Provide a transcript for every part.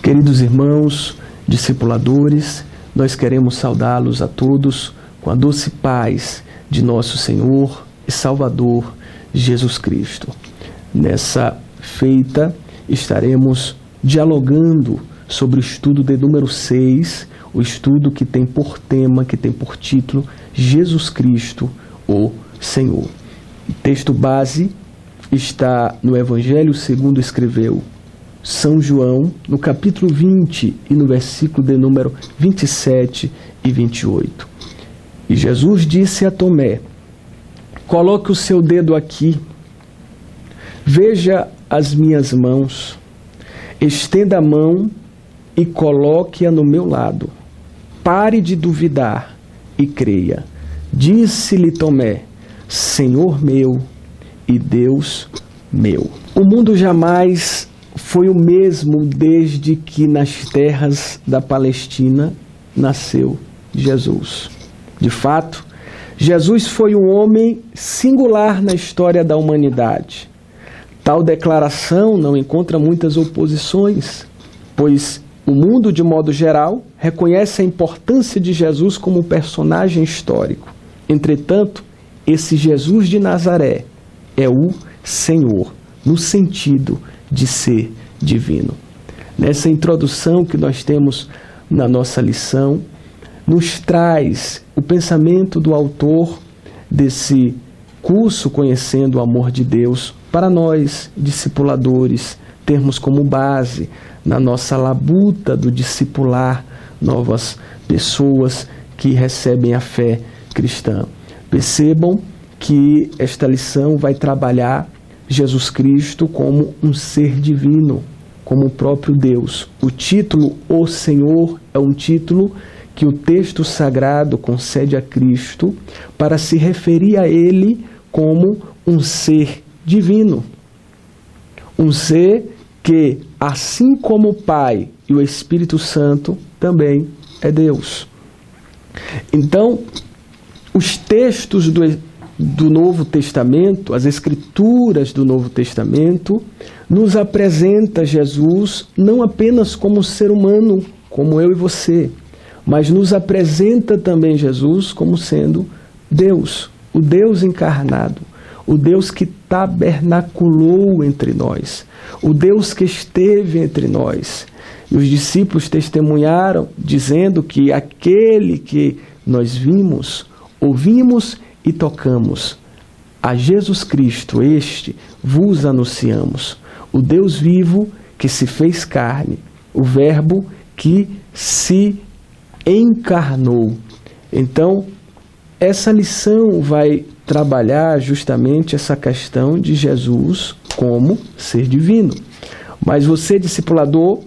Queridos irmãos, discipuladores, nós queremos saudá-los a todos com a doce paz de nosso Senhor e Salvador Jesus Cristo. Nessa feita estaremos dialogando sobre o estudo de número 6, o estudo que tem por tema, que tem por título Jesus Cristo, o Senhor. O texto base está no Evangelho segundo escreveu São João, no capítulo 20 e no versículo de número 27 e 28. E Jesus disse a Tomé: coloque o seu dedo aqui, veja as minhas mãos, estenda a mão e coloque-a no meu lado. Pare de duvidar e creia. Disse-lhe Tomé: Senhor meu e Deus meu. O mundo jamais foi o mesmo desde que nas terras da Palestina nasceu Jesus. De fato, Jesus foi um homem singular na história da humanidade. Tal declaração não encontra muitas oposições, pois o mundo, de modo geral, reconhece a importância de Jesus como um personagem histórico. Entretanto, esse Jesus de Nazaré é o Senhor, no sentido de ser divino. Nessa introdução que nós temos na nossa lição, nos traz o pensamento do autor desse curso Conhecendo o Amor de Deus, para nós, discipuladores, termos como base na nossa labuta do discipular novas pessoas que recebem a fé cristã. Percebam que esta lição vai trabalhar Jesus Cristo como um ser divino, como o próprio Deus. O título O Senhor é um título que o texto sagrado concede a Cristo para se referir a Ele como um ser divino. Um ser que, assim como o Pai e o Espírito Santo, também é Deus. Então, os textos do Novo Testamento, as Escrituras do Novo Testamento, nos apresenta Jesus não apenas como ser humano, como eu e você, mas nos apresenta também Jesus como sendo Deus, o Deus encarnado, o Deus que tabernaculou entre nós, o Deus que esteve entre nós. E os discípulos testemunharam, dizendo que aquele que nós vimos, ouvimos e tocamos, a Jesus Cristo, este vos anunciamos, o Deus vivo que se fez carne, o Verbo que se encarnou. Então, essa lição vai trabalhar justamente essa questão de Jesus como ser divino. Mas você, discipulador,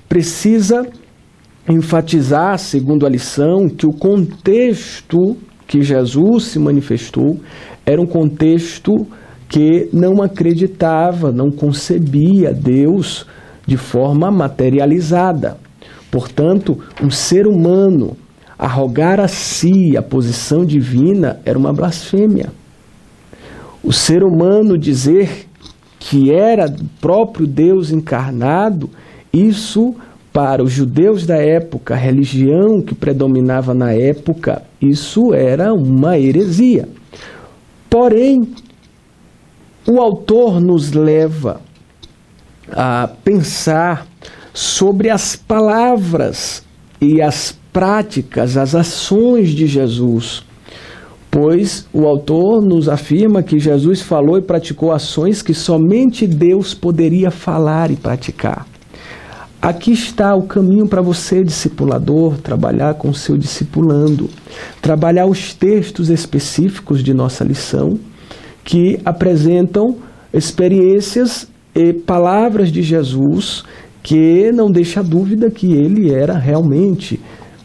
precisa enfatizar, segundo a lição, que o contexto que Jesus se manifestou era um contexto que não acreditava, não concebia Deus de forma materializada. Portanto, um ser humano arrogar a si a posição divina era uma blasfêmia. O ser humano dizer que era próprio Deus encarnado, isso para os judeus da época, a religião que predominava na época, isso era uma heresia. Porém, o autor nos leva a pensar sobre as palavras e as práticas, as ações de Jesus, pois o autor nos afirma que Jesus falou e praticou ações que somente Deus poderia falar e praticar. Aqui está o caminho para você, discipulador, trabalhar com o seu discipulando, trabalhar os textos específicos de nossa lição, que apresentam experiências e palavras de Jesus, que não deixa dúvida que ele era realmente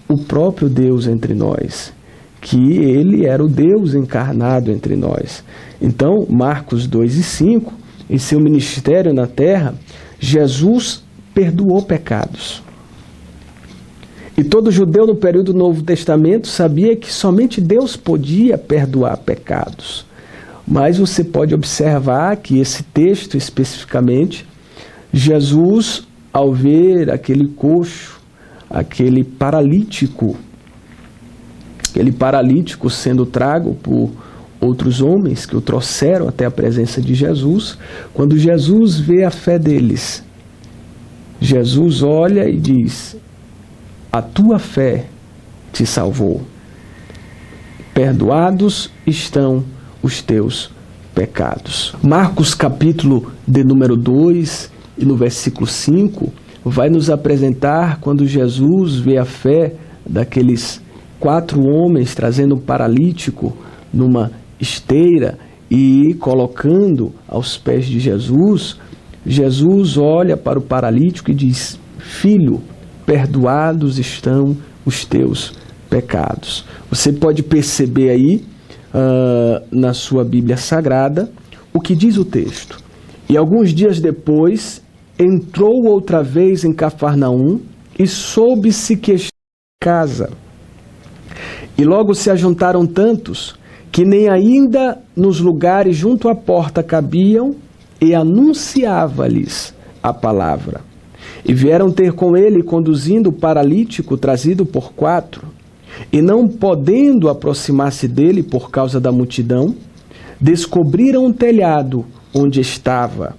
o próprio Deus entre nós, que ele era o Deus encarnado entre nós. Então, Marcos 2:5, em seu ministério na terra, Jesus perdoou pecados. E todo judeu no período do Novo Testamento sabia que somente Deus podia perdoar pecados. Mas você pode observar que esse texto especificamente, Jesus ao ver aquele coxo, aquele paralítico sendo trago por outros homens que o trouxeram até a presença de Jesus, quando Jesus vê a fé deles, Jesus olha e diz: a tua fé te salvou. Perdoados estão os teus pecados. Marcos capítulo de número 2 e no versículo 5 vai nos apresentar quando Jesus vê a fé daqueles 4 homens trazendo um paralítico numa esteira e colocando aos pés de Jesus. Jesus olha para o paralítico e diz: filho, perdoados estão os teus pecados. Você pode perceber aí na sua Bíblia Sagrada o que diz o texto. E alguns dias depois entrou outra vez em Cafarnaum e soube-se que estava em casa. E logo se ajuntaram tantos que nem ainda nos lugares junto à porta cabiam, e anunciava-lhes a palavra. E vieram ter com ele, conduzindo o paralítico trazido por 4, e não podendo aproximar-se dele por causa da multidão, descobriram um telhado onde estava,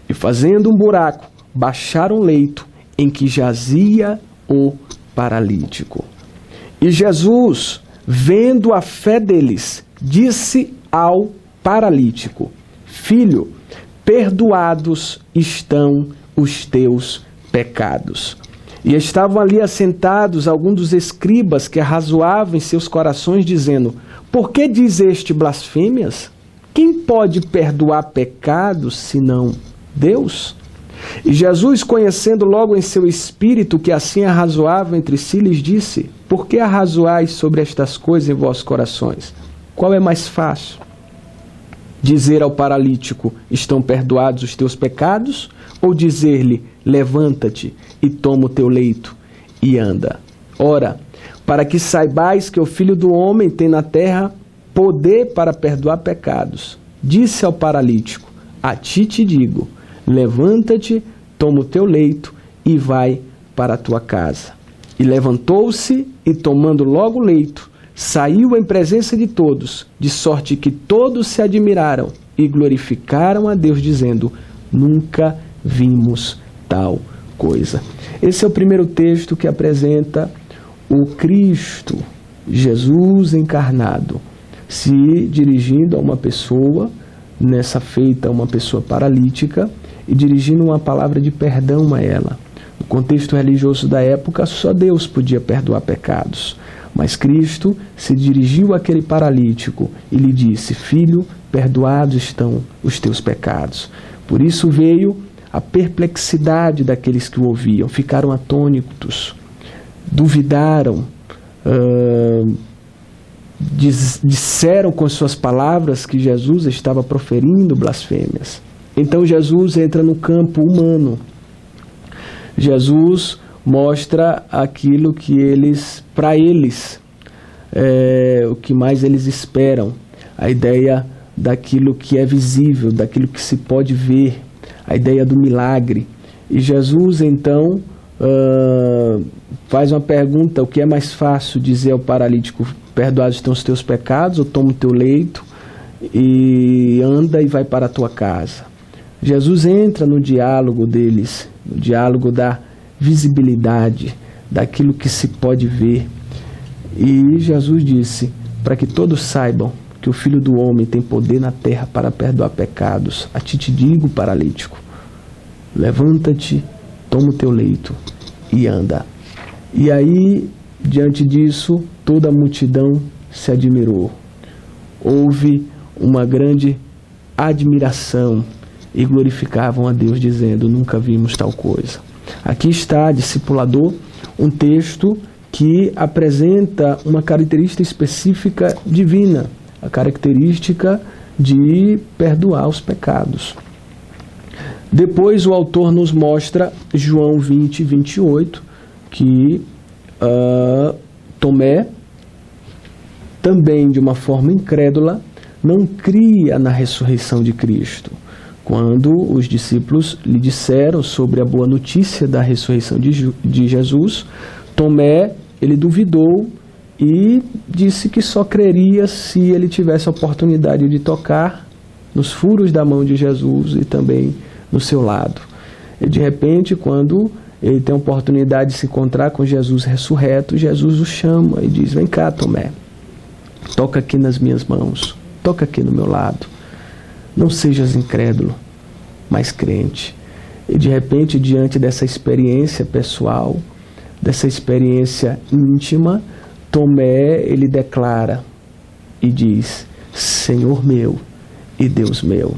e fazendo um buraco, baixaram o leito em que jazia o paralítico. E Jesus, vendo a fé deles, disse ao paralítico: filho, perdoados estão os teus pecados. E estavam ali assentados alguns dos escribas que arrazoavam em seus corações, dizendo: por que diz este blasfêmias? Quem pode perdoar pecados, senão Deus? E Jesus, conhecendo logo em seu espírito que assim arrazoavam entre si, lhes disse: por que arrazoais sobre estas coisas em vossos corações? Qual é mais fácil? Dizer ao paralítico: estão perdoados os teus pecados? Ou dizer-lhe: levanta-te e toma o teu leito e anda? Ora, para que saibais que o Filho do Homem tem na terra poder para perdoar pecados, disse ao paralítico: a ti te digo, levanta-te, toma o teu leito e vai para a tua casa. E levantou-se e, tomando logo o leito, saiu em presença de todos, de sorte que todos se admiraram e glorificaram a Deus, dizendo: nunca vimos tal coisa. Esse é o primeiro texto que apresenta o Cristo, Jesus encarnado, se dirigindo a uma pessoa, nessa feita uma pessoa paralítica, e dirigindo uma palavra de perdão a ela. No contexto religioso da época, só Deus podia perdoar pecados. Mas Cristo se dirigiu àquele paralítico e lhe disse: filho, perdoados estão os teus pecados. Por isso veio a perplexidade daqueles que o ouviam, ficaram atônitos, duvidaram, disseram com suas palavras que Jesus estava proferindo blasfêmias. Então Jesus entra no campo humano. Jesus mostra aquilo que para eles, o que mais eles esperam, a ideia daquilo que é visível, daquilo que se pode ver, a ideia do milagre. E Jesus então faz uma pergunta: o que é mais fácil, dizer ao paralítico: perdoados estão os teus pecados, ou toma o teu leito e anda e vai para a tua casa? Jesus entra no diálogo deles, no diálogo da visibilidade, daquilo que se pode ver. E Jesus disse: para que todos saibam que o Filho do Homem tem poder na terra para perdoar pecados, a ti te digo, paralítico, levanta-te, toma o teu leito e anda. E aí, diante disso, toda a multidão se admirou. Houve uma grande admiração e glorificavam a Deus, dizendo: nunca vimos tal coisa. Aqui está, discipulador, um texto que apresenta uma característica específica divina, a característica de perdoar os pecados. Depois o autor nos mostra João 20, 28, que Tomé, também de uma forma incrédula, não cria na ressurreição de Cristo. Quando os discípulos lhe disseram sobre a boa notícia da ressurreição de Jesus, Tomé, ele duvidou e disse que só creria se ele tivesse a oportunidade de tocar nos furos da mão de Jesus e também no seu lado. E de repente, quando ele tem a oportunidade de se encontrar com Jesus ressurreto, Jesus o chama e diz: vem cá, Tomé, toca aqui nas minhas mãos, toca aqui no meu lado. Não sejas incrédulo, mas crente. E de repente, diante dessa experiência pessoal, dessa experiência íntima, Tomé, ele declara e diz: Senhor meu e Deus meu.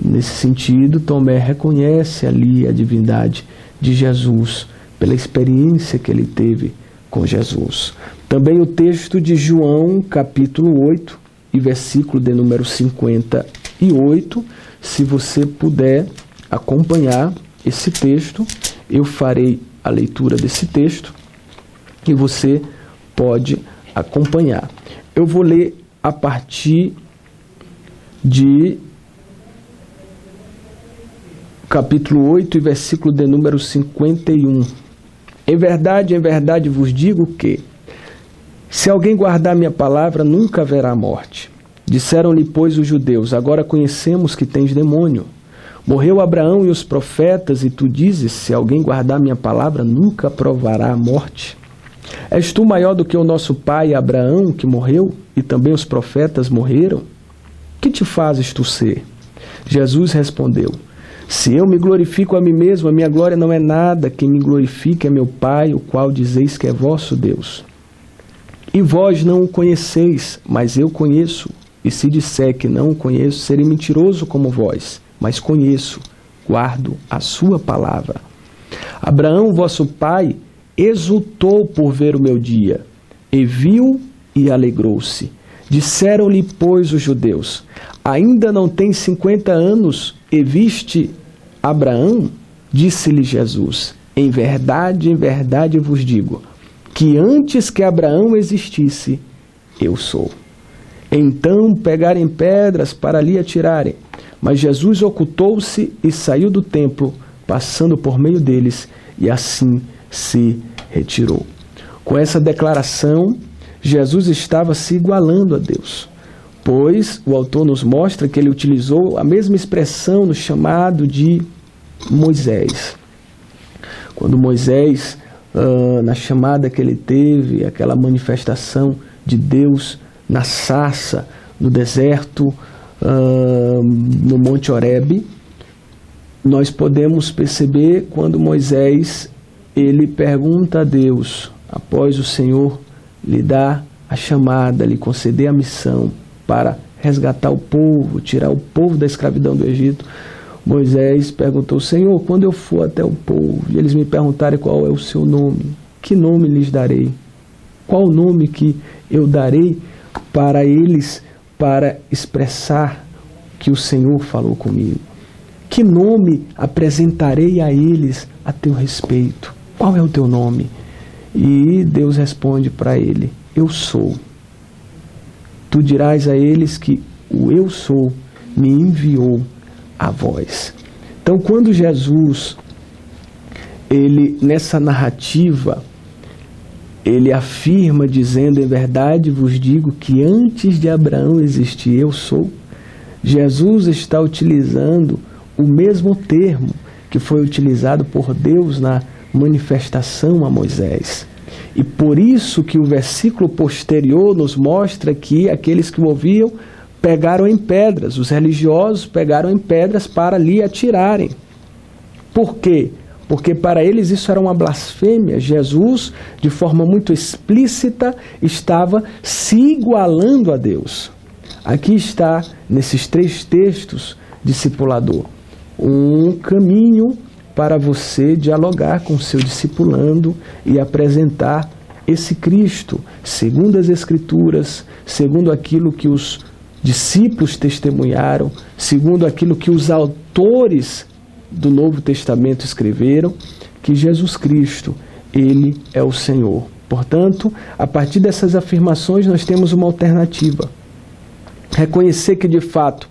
Nesse sentido, Tomé reconhece ali a divindade de Jesus, pela experiência que ele teve com Jesus. Também o texto de João, capítulo 8, e versículo de número 58, se você puder acompanhar esse texto, eu farei a leitura desse texto e você pode acompanhar. Eu vou ler a partir de capítulo 8 e versículo de número 51. Em verdade vos digo que, se alguém guardar minha palavra, nunca haverá morte. Disseram-lhe, pois, os judeus: agora conhecemos que tens demônio. Morreu Abraão e os profetas, e tu dizes: se alguém guardar minha palavra, nunca provará a morte. És tu maior do que o nosso pai Abraão, que morreu, e também os profetas morreram? Que te fazes tu ser? Jesus respondeu: se eu me glorifico a mim mesmo, a minha glória não é nada. Quem me glorifica é meu Pai, o qual dizeis que é vosso Deus. E vós não o conheceis, mas eu conheço. E se disser que não o conheço, serei mentiroso como vós. Mas conheço, guardo a sua palavra. Abraão, vosso pai, exultou por ver o meu dia, e viu e alegrou-se. Disseram-lhe, pois, os judeus: ainda não tens 50 anos e viste Abraão? Disse-lhe Jesus: em verdade vos digo, que antes que Abraão existisse, eu sou. Então pegarem pedras para lhe atirarem. Mas Jesus ocultou-se e saiu do templo, passando por meio deles, e assim se retirou. Com essa declaração, Jesus estava se igualando a Deus, pois o autor nos mostra que ele utilizou a mesma expressão no chamado de Moisés. Quando Moisés, na chamada que ele teve, aquela manifestação de Deus na sarça, no deserto, no Monte Horebe, nós podemos perceber quando Moisés ele pergunta a Deus, após o Senhor lhe dar a chamada, lhe conceder a missão para resgatar o povo, tirar o povo da escravidão do Egito, Moisés perguntou: Senhor, quando eu for até o povo e eles me perguntarem qual é o seu nome, que nome lhes darei? Qual o nome que eu darei para eles, para expressar que o Senhor falou comigo? Que nome apresentarei a eles a teu respeito? Qual é o teu nome? E Deus responde para ele: eu sou. Tu dirás a eles que o eu sou me enviou a vós. Então, quando Jesus, ele nessa narrativa, ele afirma dizendo: em verdade vos digo que antes de Abraão existir, eu sou. Jesus está utilizando o mesmo termo que foi utilizado por Deus na manifestação a Moisés. E por isso que o versículo posterior nos mostra que aqueles que o ouviam pegaram em pedras, os religiosos pegaram em pedras para lhe atirarem. Por quê? Porque para eles isso era uma blasfêmia. Jesus, de forma muito explícita, estava se igualando a Deus. Aqui está, nesses 3 textos, discipulador, um caminho para você dialogar com seu discipulando e apresentar esse Cristo, segundo as Escrituras, segundo aquilo que os discípulos testemunharam, segundo aquilo que os autores do Novo Testamento escreveram, que Jesus Cristo, Ele é o Senhor. Portanto, a partir dessas afirmações nós temos uma alternativa. Reconhecer que de fato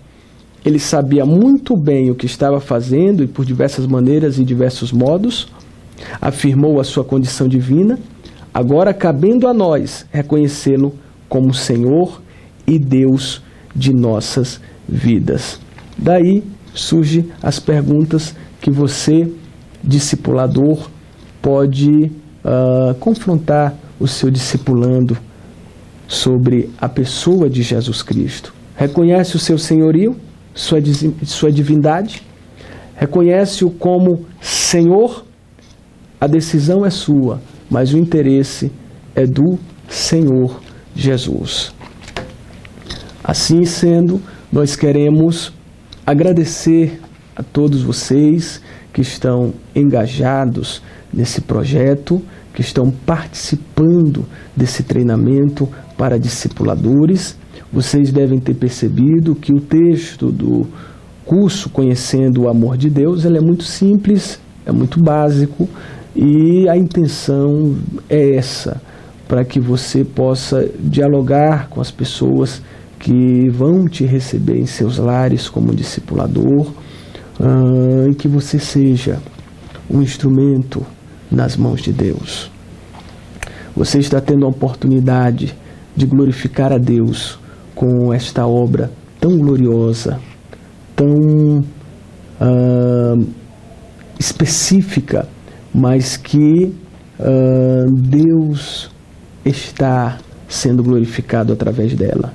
ele sabia muito bem o que estava fazendo e por diversas maneiras e diversos modos, afirmou a sua condição divina, agora cabendo a nós reconhecê-lo como Senhor e Deus de nossas vidas. Daí surgem as perguntas que você, discipulador, pode confrontar o seu discipulando sobre a pessoa de Jesus Cristo. Reconhece o seu senhorio, sua divindade? Reconhece-o como Senhor? A decisão é sua, mas o interesse é do Senhor Jesus. Assim sendo, nós queremos agradecer a todos vocês que estão engajados nesse projeto, que estão participando desse treinamento para discipuladores. Vocês devem ter percebido que o texto do curso Conhecendo o Amor de Deus, ele é muito simples, é muito básico, e a intenção é essa, para que você possa dialogar com as pessoas que vão te receber em seus lares como discipulador, e que você seja um instrumento nas mãos de Deus. Você está tendo a oportunidade de glorificar a Deus com esta obra tão gloriosa, tão específica, mas que Deus está sendo glorificado através dela.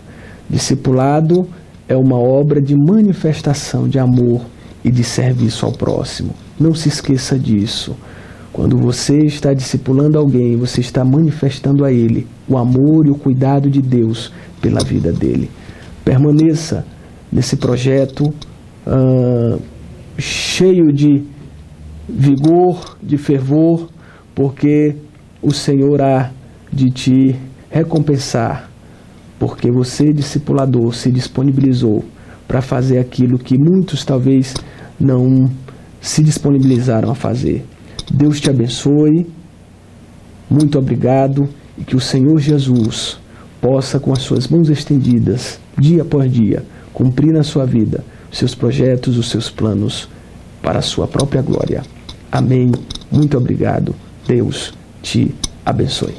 Discipulado é uma obra de manifestação de amor e de serviço ao próximo. Não se esqueça disso. Quando você está discipulando alguém, você está manifestando a ele o amor e o cuidado de Deus pela vida dele. Permaneça nesse projeto cheio de vigor, de fervor, porque o Senhor há de te recompensar, porque você, discipulador, se disponibilizou para fazer aquilo que muitos talvez não se disponibilizaram a fazer. Deus te abençoe, muito obrigado, e que o Senhor Jesus possa, com as suas mãos estendidas, dia após dia, cumprir na sua vida os seus projetos, os seus planos, para a sua própria glória. Amém. Muito obrigado. Deus te abençoe.